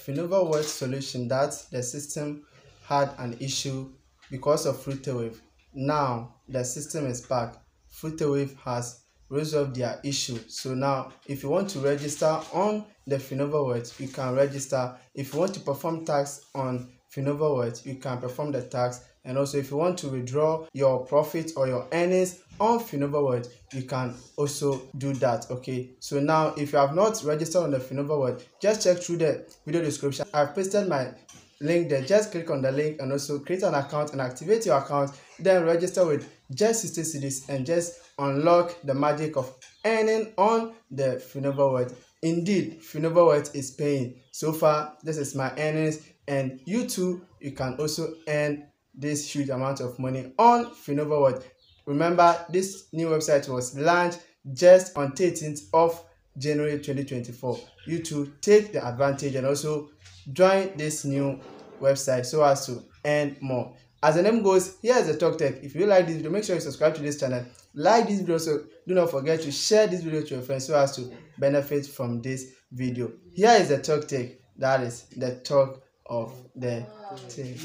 FINOVAWEALTH solution that the system had an issue because of FINOVAWEALTH. Now the system is back. FINOVAWEALTH has resolved their issue. So now if you want to register on the FINOVAWEALTH, you can register. If you want to perform tax on FINOVAWEALTH, you can perform the tax. And also if you want to withdraw your profit or your earnings on FINOVAWEALTH, you can also do that. Okay, so now if you have not registered on the FINOVAWEALTH, just check through the video description. I've pasted my link there. Just click on the link and also create an account and activate your account, then register with just 60 cedis and just unlock the magic of earning on the FINOVAWEALTH. Indeed, FINOVAWEALTH is paying. So far, this is my earnings, and you too, you can also earn this huge amount of money on FINOVAWEALTH. Remember, this new website was launched just on 13th of January 2024. You too, take the advantage and also join this new website so as to earn more. As the name goes, here is the Talk Tech. If you like this video, make sure you subscribe to this channel, like this video, so do not forget to share this video to your friends so as to benefit from this video. Here is the Talk Tech, that is the talk of the tech.